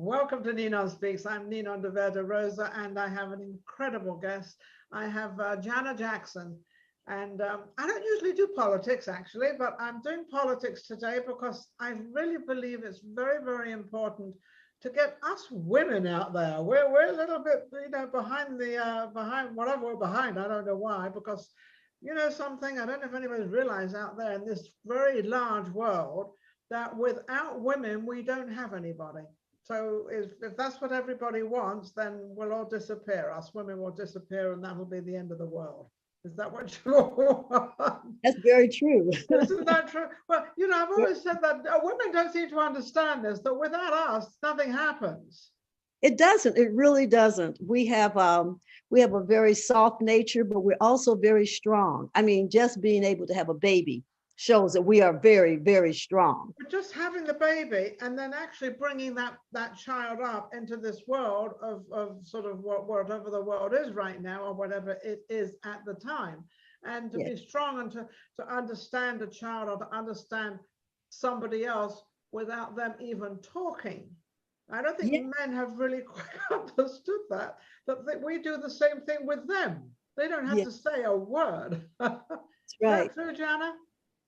Welcome to NinonSpeaks. I'm Ninon de Rosa, and I have an incredible guest. I have Jana Jackson, and I don't usually do politics actually, but I'm doing politics today because I really believe it's very, very important to get us women out there. We're a little bit, behind the behind whatever we're behind. I don't know why, because something I don't know if anybody's realized out there in this very large world that without women we don't have anybody. So if that's what everybody wants, then we'll all disappear. Us women will disappear, and that'll be the end of the world. Is that what you want? That's very true. Isn't that true? Well, I've always said that women don't seem to understand this, that without us, nothing happens. It doesn't. It really doesn't. We have a very soft nature, but we're also very strong. I mean, just being able to have a baby shows that we are very, very strong. But just having the baby and then actually bringing that child up into this world of sort of whatever the world is right now, or whatever it is at the time, and to be strong and to understand a child or to understand somebody else without them even talking. I don't think men have really quite understood that we do the same thing with them. They don't have to say a word. That's right. Is that true, Jana?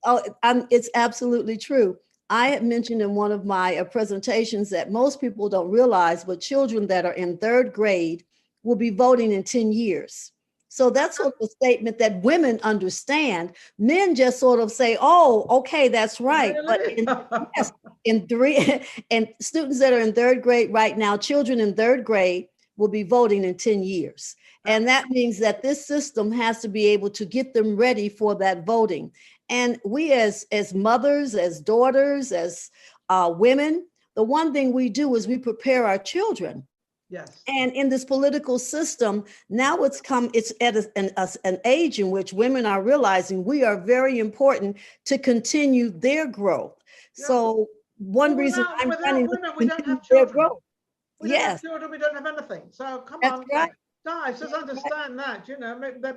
Oh, it's absolutely true. I had mentioned in one of my presentations that most people don't realize, but children that are in third grade will be voting in 10 years. So that's sort of a statement that women understand. Men just sort of say, oh, okay, that's right. Really? But and students that are in third grade right now, children in third grade will be voting in 10 years. And that means that this system has to be able to get them ready for that voting. And we as mothers, as daughters, as women, the one thing we do is we prepare our children. Yes. And in this political system, now it's at an age in which women are realizing we are very important to continue their growth. Yeah. So one reason I'm running women, we don't have children. We don't have children, we don't have anything. So come on. Right. Guys, just understand that,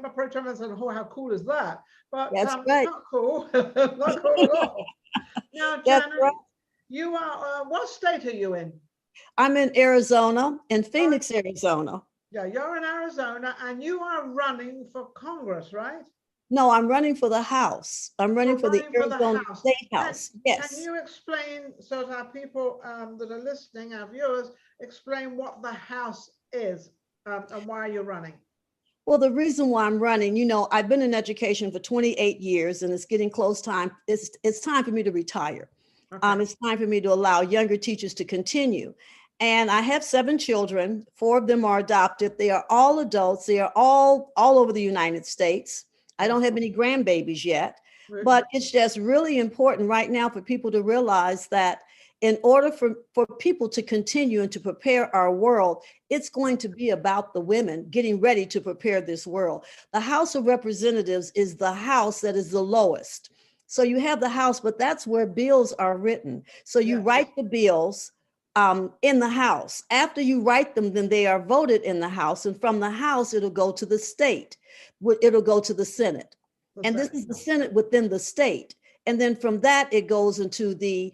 my pro-Trump said, oh, how cool is that? But that's right. Not cool, not cool at all. Now, Jana, you are, what state are you in? I'm in Arizona, in Phoenix, Arizona. Yeah, you're in Arizona, and you are running for Congress, right? No, I'm running for the House. I'm running for the Arizona State House. Yes. Can you explain, so that people that are listening, our viewers, explain what the House is and why you're running? Well, the reason why I'm running, I've been in education for 28 years, and it's getting close time. It's time for me to retire. Okay. It's time for me to allow younger teachers to continue. And I have 7 children. 4 of them are adopted. They are all adults. They are all over the United States. I don't have any grandbabies yet, but it's just really important right now for people to realize that in order for people to continue and to prepare our world, it's going to be about the women getting ready to prepare this world. The House of Representatives is the house that is the lowest. So you have the House, but that's where bills are written. So you write the bills in the House. After you write them, then they are voted in the House. And from the House, it'll go to the state. It'll go to the Senate. And this is the Senate within the state. And then from that, it goes into the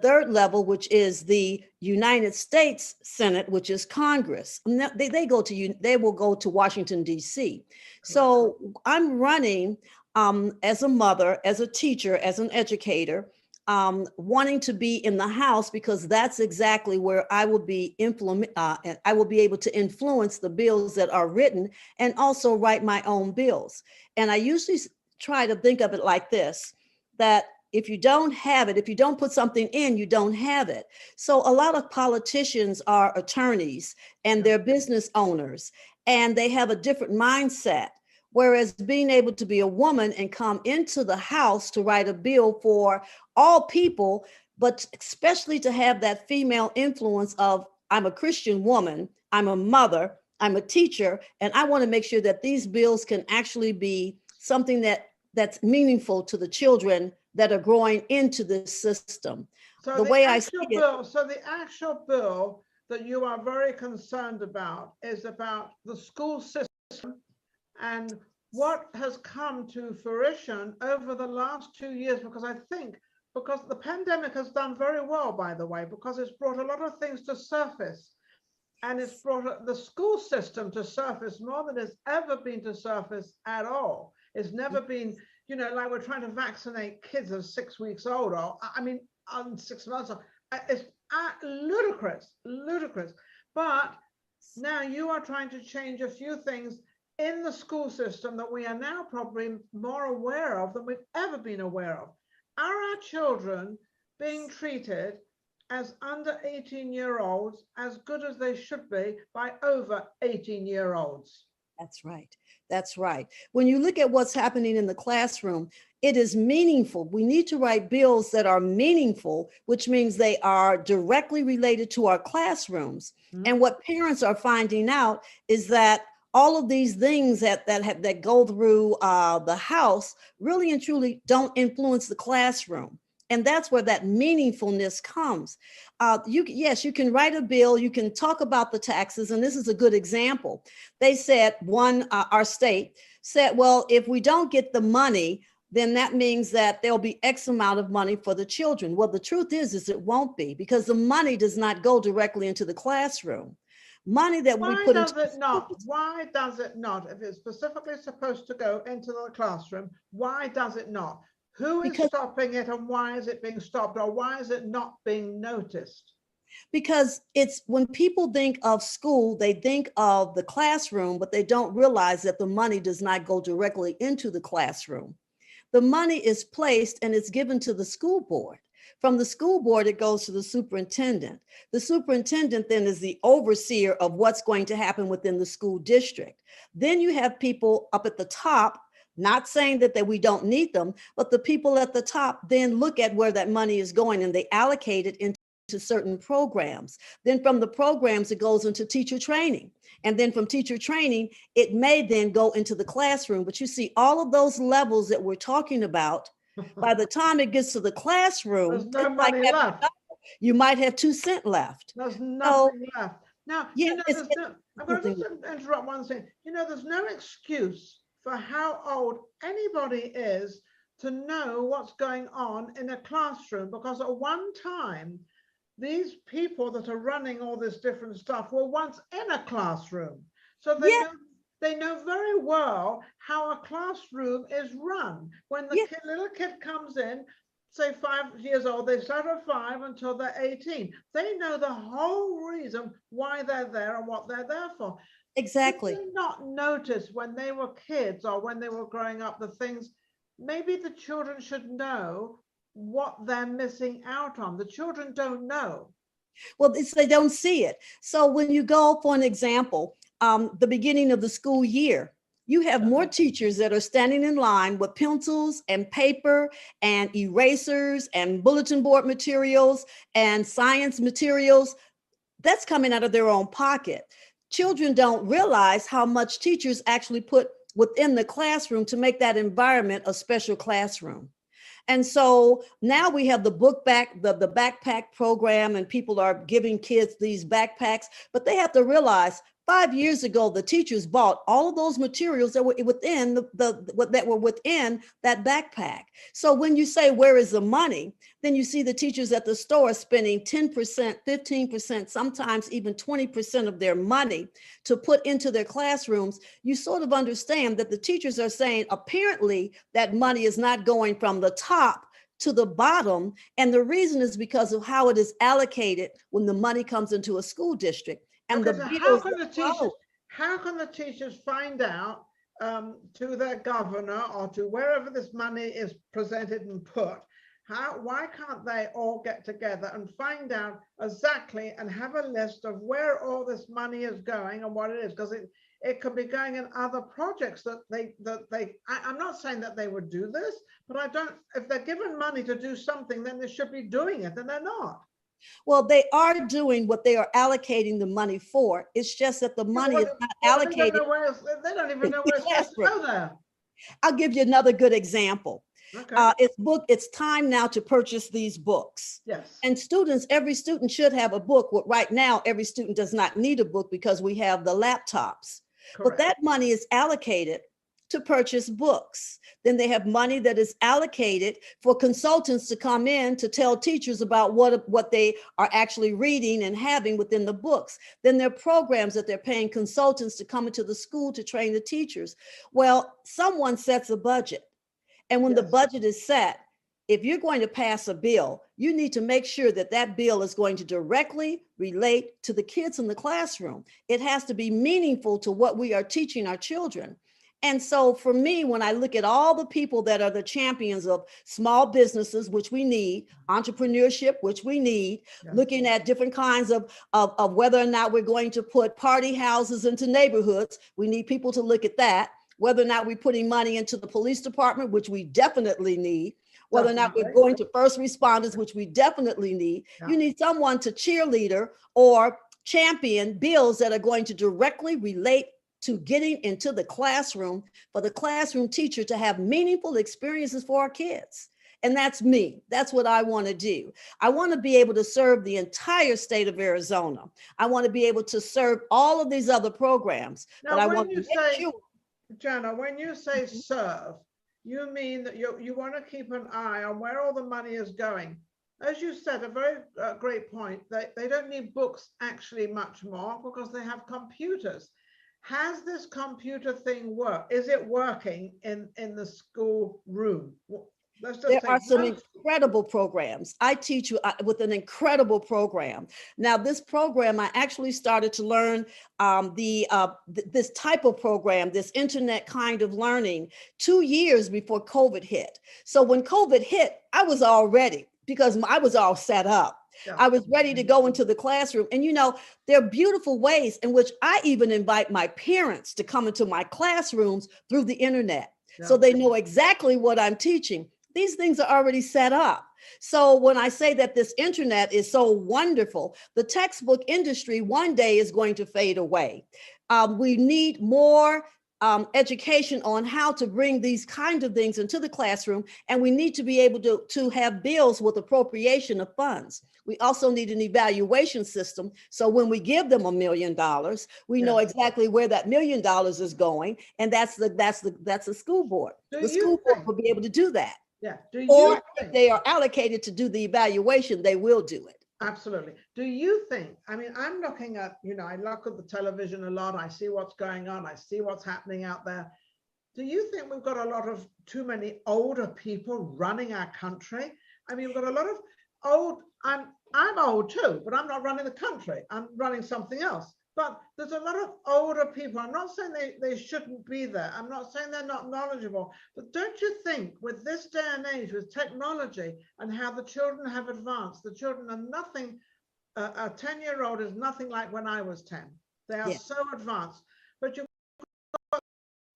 third level, which is the United States Senate, which is Congress. They will go to Washington, D.C. So I'm running as a mother, as a teacher, as an educator, wanting to be in the House because that's exactly where I will be I will be able to influence the bills that are written and also write my own bills. And I usually try to think of it like this, that if you don't have it, if you don't put something in, you don't have it. So a lot of politicians are attorneys and they're business owners, and they have a different mindset. Whereas being able to be a woman and come into the House to write a bill for all people, but especially to have that female influence of, I'm a Christian woman, I'm a mother, I'm a teacher, and I want to make sure that these bills can actually be something that's meaningful to the children that are growing into this system. So the actual bill that you are very concerned about is about the school system and what has come to fruition over the last 2 years, because I think because the pandemic has done very well, by the way, because it's brought a lot of things to surface. And it's brought the school system to surface more than it's ever been to surface at all. It's never been, you know, like we're trying to vaccinate kids of 6 weeks old, or I mean, 6 months old. It's ludicrous, ludicrous. But now you are trying to change a few things in the school system that we are now probably more aware of than we've ever been aware of. Are our children being treated as under 18-year-olds as good as they should be by over 18-year-olds? That's right. That's right. When you look at what's happening in the classroom, it is meaningful. We need to write bills that are meaningful, which means they are directly related to our classrooms. Mm-hmm. And what parents are finding out is that all of these things that go through the house really and truly don't influence the classroom. And that's where that meaningfulness comes. Yes, you can write a bill, you can talk about the taxes, and this is a good example. They said, our state said, well, if we don't get the money, then that means that there'll be X amount of money for the children. Well, the truth is it won't be, because the money does not go directly into the classroom. Money that we put into— Why does it not? Why does it not? If it's specifically supposed to go into the classroom, why does it not? Who is stopping it, and why is it being stopped, or why is it not being noticed? Because it's when people think of school, they think of the classroom, but they don't realize that the money does not go directly into the classroom. The money is placed and it's given to the school board. From the school board, it goes to the superintendent. The superintendent then is the overseer of what's going to happen within the school district. Then you have people up at the top, not saying that we don't need them, but the people at the top then look at where that money is going and they allocate it into certain programs. Then from the programs, it goes into teacher training. And then from teacher training, it may then go into the classroom. But you see, all of those levels that we're talking about, by the time it gets to the classroom, there's no money left. You might have 2 cents left. There's nothing left. Now, yeah, I'm going to just interrupt one thing. You know, there's no excuse for how old anybody is to know what's going on in a classroom, because at one time, these people that are running all this different stuff were once in a classroom. So they know very well how a classroom is run. When the little kid comes in, say 5 years old, they start at 5 until they're 18. They know the whole reason why they're there and what they're there for. Exactly. Did they not notice when they were kids or when they were growing up the things maybe the children should know what they're missing out on? The children don't know. Well, they don't see it. So when you go, for an example, the beginning of the school year, you have more teachers that are standing in line with pencils and paper and erasers and bulletin board materials and science materials. That's coming out of their own pocket. Children don't realize how much teachers actually put within the classroom to make that environment a special classroom. And so now we have the backpack program, and people are giving kids these backpacks, but they have to realize 5 years ago, the teachers bought all of those materials that were within that backpack. So when you say, where is the money? Then you see the teachers at the store spending 10%, 15%, sometimes even 20% of their money to put into their classrooms. You sort of understand that the teachers are saying, apparently, that money is not going from the top to the bottom. And the reason is because of how it is allocated when the money comes into a school district. And so how can the teachers find out to their governor or to wherever this money is presented and put? Why can't they all get together and find out exactly and have a list of where all this money is going and what it is? Because it could be going in other projects I'm not saying that they would do this, but if they're given money to do something, then they should be doing it, and they're not. Well, they are doing what they are allocating the money for. It's just that the money is not allocated. They don't even know where it's supposed to go there. I'll give you another good example. Okay. It's time now to purchase these books. Yes. And every student should have a book. Well, right now, every student does not need a book because we have the laptops. Correct. But that money is allocated to purchase books. Then they have money that is allocated for consultants to come in to tell teachers about what they are actually reading and having within the books. Then there are programs that they're paying consultants to come into the school to train the teachers. Well, someone sets a budget. And when the budget is set, if you're going to pass a bill, you need to make sure that that bill is going to directly relate to the kids in the classroom. It has to be meaningful to what we are teaching our children. And so for me, when I look at all the people that are the champions of small businesses, which we need, entrepreneurship, which we need, looking at different kinds of whether or not we're going to put party houses into neighborhoods, we need people to look at that. Whether or not we're putting money into the police department, which we definitely need, whether or not we're going to first responders, which we definitely need. You need someone to cheerleader or champion bills that are going to directly relate to getting into the classroom for the classroom teacher to have meaningful experiences for our kids. And that's me. That's what I want to do. I want to be able to serve the entire state of Arizona. I want to be able to serve all of these other programs. Now, but I want to make sure. Jana, when you say serve, you mean that you want to keep an eye on where all the money is going. As you said, a very great point. They don't need books actually much more because they have computers. Has this computer thing worked? Is it working in the school room? There are some incredible programs. I teach you with an incredible program. Now, this program, I actually started to learn this type of program, this internet kind of learning 2 years before COVID hit. So when COVID hit, I was all ready because I was all set up. I was ready to go into the classroom. And, there are beautiful ways in which I even invite my parents to come into my classrooms through the internet. So they know exactly what I'm teaching. These things are already set up. So when I say that this internet is so wonderful, the textbook industry one day is going to fade away. We need more education on how to bring these kinds of things into the classroom. And we need to be able to have bills with appropriation of funds. We also need an evaluation system. So when we give them $1 million, we know exactly where that $1 million is going. And that's the school board. The school board will be able to do that. Or if they are allocated to do the evaluation, they will do it. Absolutely. Do you think, I'm looking at, I look at the television a lot. I see what's going on. I see what's happening out there. Do you think we've got a lot of too many older people running our country? We've got a lot of old, I'm old too, but I'm not running the country. I'm running something else. But there's a lot of older people. I'm not saying they shouldn't be there. I'm not saying they're not knowledgeable. But don't you think with this day and age, with technology and how the children have advanced, the children are nothing, a 10-year-old is nothing like when I was 10. They are so advanced. But you've got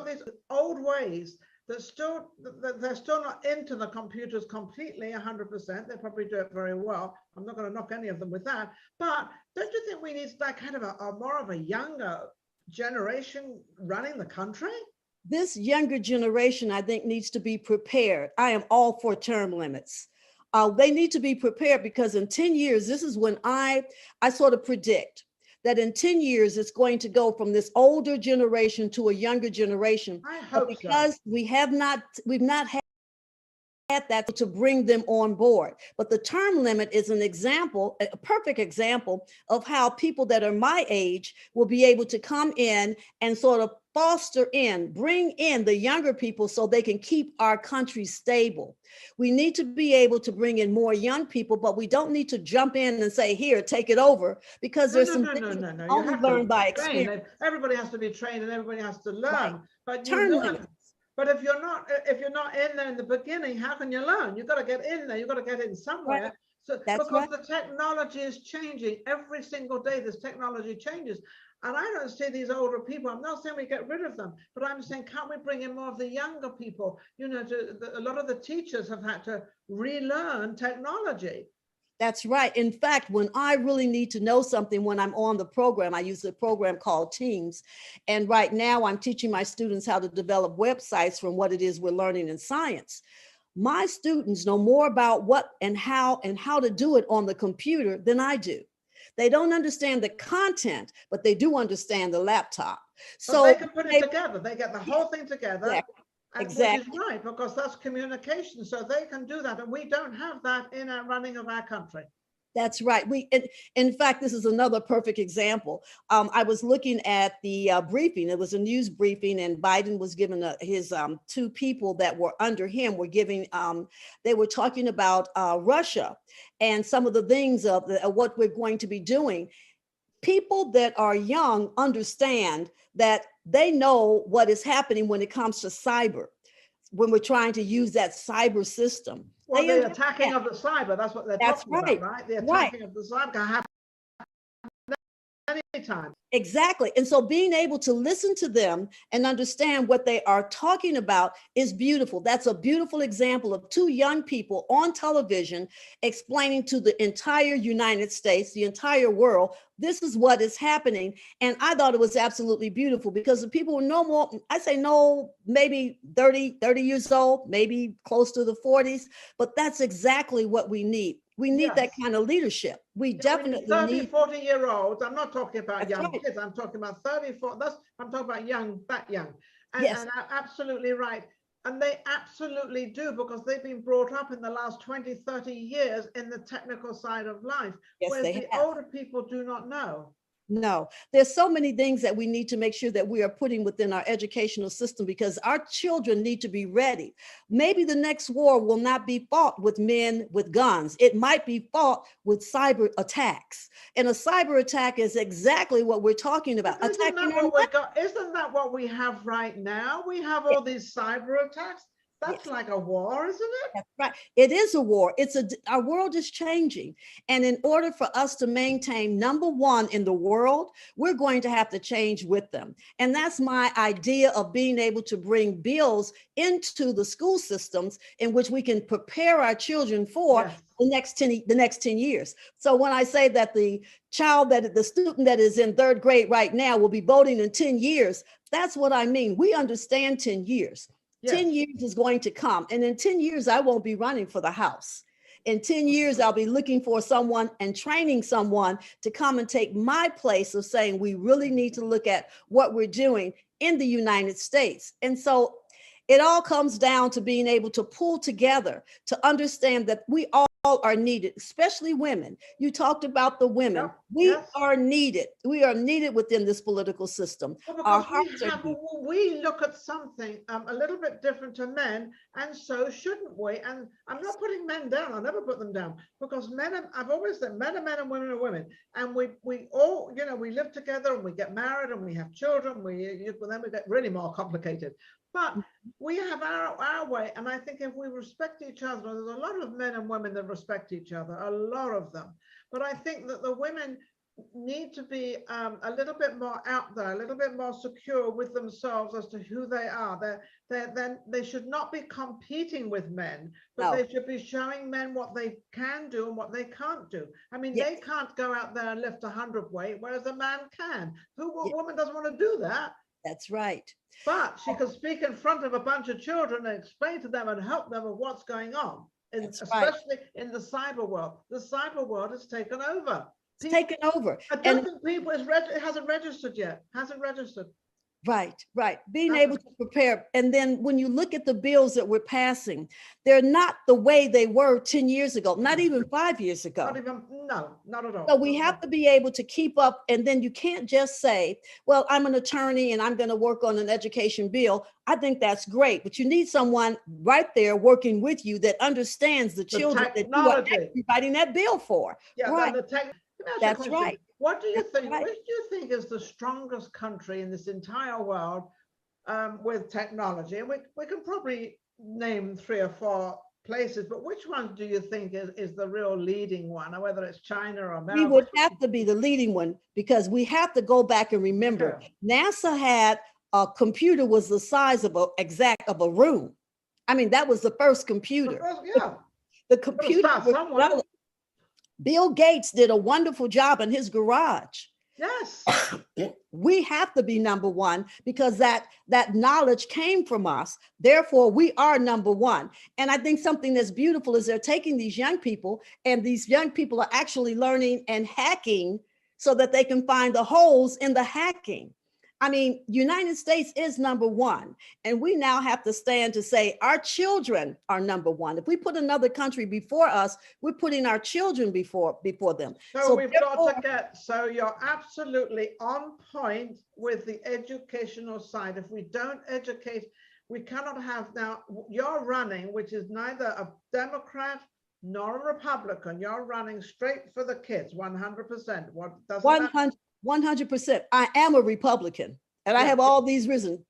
these old ways that they're still not into the computers completely 100%. They probably do it very well. I'm not going to knock any of them with that. But don't you think we need that kind of a more of a younger generation running the country? This younger generation, I think, needs to be prepared. I am all for term limits. They need to be prepared because in 10 years, this is when I sort of predict that in 10 years, it's going to go from this older generation to a younger generation. I hope because so. we've not had that to bring them on board. But the term limit is an example, a perfect example of how people that are my age will be able to come in and sort of bring in the younger people so they can keep our country stable. We need to be able to bring in more young people, but we don't need to jump in and say, here, take it over, because there's some things only learned by experience. Everybody has to be trained and everybody has to learn. Right. But term limits. But if you're not in there in the beginning, how can you learn? You've got to get in there. You've got to get in somewhere. Right. So because the technology is changing every single day, this technology changes. And I don't see these older people. I'm not saying we get rid of them, but I'm saying, can't we bring in more of the younger people? A lot of the teachers have had to relearn technology. That's right. In fact, when I really need to know something when I'm on the program, I use a program called Teams. And right now I'm teaching my students how to develop websites from what it is we're learning in science. My students know more about what and how to do it on the computer than I do. They don't understand the content, but they do understand the laptop. So they can put it together. They get the whole thing together. Exactly. Which is right, because that's communication. So they can do that. And we don't have that in our running of our country. That's right. In fact, this is another perfect example. I was looking at the briefing. It was a news briefing, and Biden was given his two people that were under him were giving. They were talking about Russia and some of the things of what we're going to be doing. People that are young understand that they know what is happening when it comes to cyber, when we're trying to use that cyber system. Well, the attacking of the cyber, that's what they're talking about, right? The attacking of the cyber can happen anytime. Exactly. And so being able to listen to them and understand what they are talking about is beautiful. That's a beautiful example of two young people on television explaining to the entire United States, the entire world, this is what is happening. And I thought it was absolutely beautiful because the people were no more, I say no, maybe 30 years old, maybe close to the 40s, but that's exactly what we need. We need that kind of leadership. We definitely 30, 40-year-olds. I'm not talking about young right. kids. I'm talking about 30, 40. I'm talking about young, that young. And, yes. and absolutely right. And they absolutely do, because they've been brought up in the last 20, 30 years in the technical side of life, yes, whereas the older people do not know. No, there's so many things that we need to make sure that we are putting within our educational system, because our children need to be ready. Maybe the next war will not be fought with men with guns. It might be fought with cyber attacks. And a cyber attack is exactly what we're talking about. Isn't that what we have right now? We have all these cyber attacks. That's like a war, isn't it? That's right. It is a war. Our world is changing. And in order for us to maintain number one in the world, we're going to have to change with them. And that's my idea of being able to bring bills into the school systems in which we can prepare our children for the next 10 years. So when I say that the student that is in third grade right now will be voting in 10 years, that's what I mean. We understand 10 years. 10 years is going to come. And in 10 years, I won't be running for the House. In 10 years, I'll be looking for someone and training someone to come and take my place of saying, we really need to look at what we're doing in the United States. And so it all comes down to being able to pull together, to understand that we all are needed, especially women. You talked about the women. We are needed. We are needed within this political system. Well, we look at something a little bit different to men, and so shouldn't we? And I'm not putting men down. I'll never put them down, because I've always said men are men and women are women. And we all, we live together and we get married and we have children. Then we get really more complicated. But we have our way. And I think if we respect each other, there's a lot of men and women that respect each other, a lot of them. But I think that the women need to be a little bit more out there, a little bit more secure with themselves as to who they are. They should not be competing with men, but they should be showing men what they can do and what they can't do. I mean, they can't go out there and lift 100 weight, whereas a man can. A woman doesn't want to do that. That's right. But she can speak in front of a bunch of children and explain to them and help them with what's going on, especially in the cyber world. The cyber world has taken over. It's taken over. I don't think people, it hasn't registered yet. Right. Being able to prepare. And then when you look at the bills that we're passing, they're not the way they were 10 years ago, not even 5 years ago. Not at all. So we have to be able to keep up. And then you can't just say, well, I'm an attorney and I'm going to work on an education bill. I think that's great, but you need someone right there working with you that understands the children that you are actually writing that bill for. Right. That's right. What do you think? Which do you think is the strongest country in this entire world with technology? And we can probably name 3 or 4 places, but which one do you think is the real leading one, or whether it's China or America? We would have to be the leading one, because we have to go back and remember NASA had a computer was the size of a room. I mean, that was the first computer. The computer was Bill Gates did a wonderful job in his garage. Yes. We have to be number one, because that knowledge came from us. Therefore, we are number one. And I think something that's beautiful is they're taking these young people, and these young people are actually learning and hacking so that they can find the holes in the hacking. I mean, United States is number one, and we now have to stand to say our children are number one. If we put another country before us, we're putting our children before them. So we've got to get, so you're absolutely on point with the educational side. If we don't educate, we cannot have, now you're running, which is neither a Democrat nor a Republican. You're running straight for the kids, 100%. What doesn't 100%. I am a Republican, and I have all these reasons: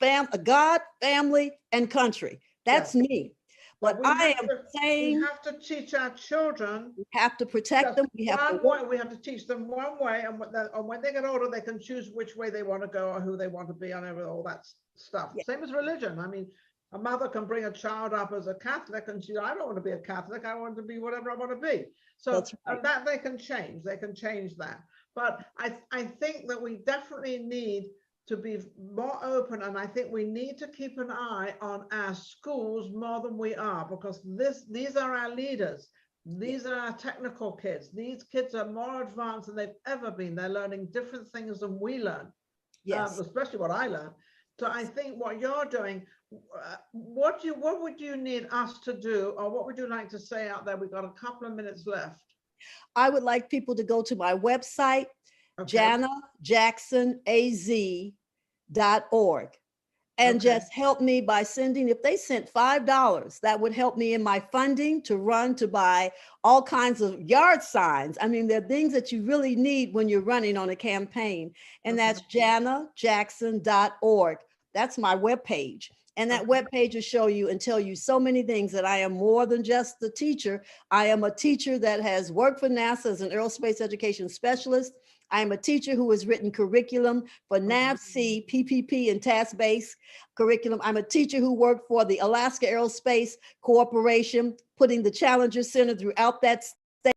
God, family, and country. That's me. But I am saying we have to teach our children. We have to protect them. We have to teach them one way, and when they get older, they can choose which way they want to go or who they want to be on, all that stuff. Same as religion. I mean, a mother can bring a child up as a Catholic, and I don't want to be a Catholic. I want to be whatever I want to be. So that they can change. They can change that. But I think that we definitely need to be more open, and I think we need to keep an eye on our schools more than we are, because these are our leaders. These are our technical kids. These kids are more advanced than they've ever been. They're learning different things than we learn, especially what I learned. So I think what you're doing, what would you need us to do, or what would you like to say out there? We've got a couple of minutes left. I would like people to go to my website, JanaJacksonAZ.org, and just help me by sending, if they sent $5, that would help me in my funding to buy all kinds of yard signs. I mean, there are things that you really need when you're running on a campaign, and that's JanaJackson.org. That's my webpage. And that webpage will show you and tell you so many things, that I am more than just the teacher. I am a teacher that has worked for NASA as an aerospace education specialist. I am a teacher who has written curriculum for NAVC, PPP, and task-based curriculum. I'm a teacher who worked for the Alaska Aerospace Corporation, putting the Challenger Center throughout that state.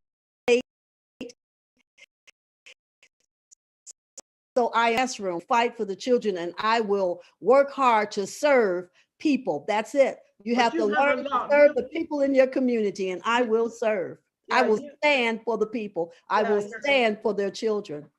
So I classroom, fight for the children, and I will work hard to serve people. That's it. You have to learn to serve the people in your community, and I will serve. I will stand for the people. I will stand for their children.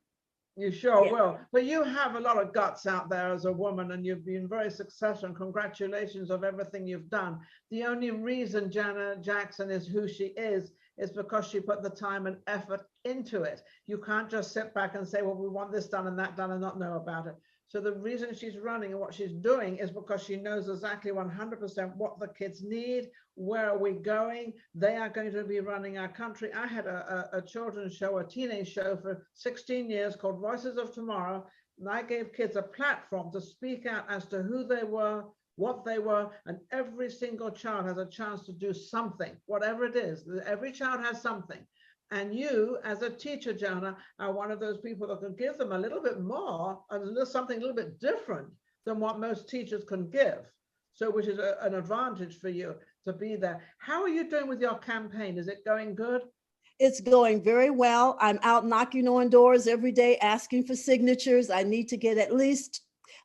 You sure will. But you have a lot of guts out there as a woman, and you've been very successful, and congratulations of everything you've done. The only reason Jana Jackson is who she is because she put the time and effort into it. You can't just sit back and say, well, we want this done and that done and not know about it. So the reason she's running and what she's doing is because she knows exactly 100% what the kids need, where are we going. They are going to be running our country. I had a children's show, a teenage show for 16 years called Voices of Tomorrow. And I gave kids a platform to speak out as to who they were, what they were, and every single child has a chance to do something, whatever it is. Every child has something. And you, as a teacher, Jana, are one of those people that can give them a little bit more, something a little bit different than what most teachers can give. So, which is an advantage for you to be there. How are you doing with your campaign? Is it going good? It's going very well. I'm out knocking on doors every day, asking for signatures. I need to get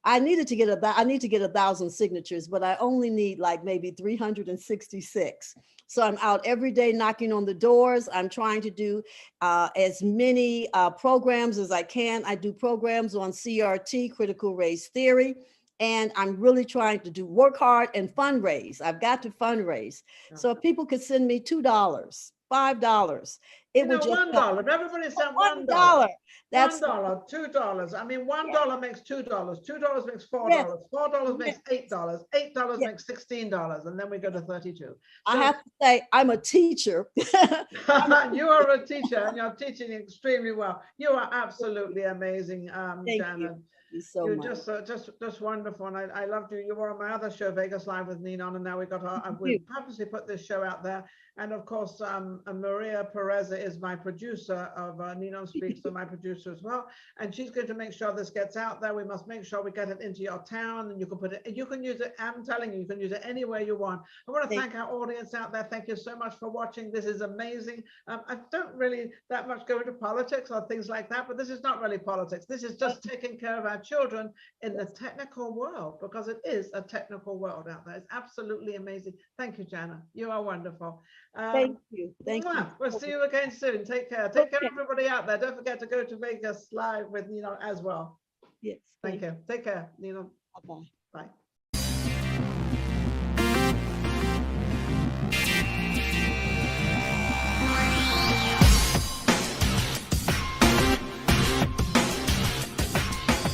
I need to get 1,000 signatures, but I only need like maybe 366. So I'm out every day knocking on the doors. I'm trying to do as many programs as I can. I do programs on CRT, critical race theory, and I'm really trying to work hard and fundraise. I've got to fundraise. So if people could send me $2, $5, it would just $1. If everybody sent $1. That's $1, $2. I mean, $1 makes $2. $2 makes $4. $4 makes $8. $8 makes $16, and then we go to 32. So, I have to say, I'm a teacher. You are a teacher, and you're teaching extremely well. You are absolutely amazing, Jana. You're just wonderful, and I loved you. You were on my other show, Vegas Live with Ninon, and now we purposely put this show out there. And of course, Maria Pureza is my producer of NinonSpeaks, and my producer as well. And she's going to make sure this gets out there. We must make sure we get it into your town, and you can put it. You can use it. I'm telling you, you can use it anywhere you want. I want to thank our audience out there. Thank you so much for watching. This is amazing. I don't really that much go into politics or things like that, but this is not really politics. This is just taking care of our children in the technical world, because it is a technical world out there. It's absolutely amazing. Thank you, Jana. You are wonderful. Thank you. Thank you. We'll see you again soon. Take care. Take care, everybody out there. Don't forget to go to Vegas live with Ninon as well. Yes. Thank you. Take care, Ninon. Bye-bye.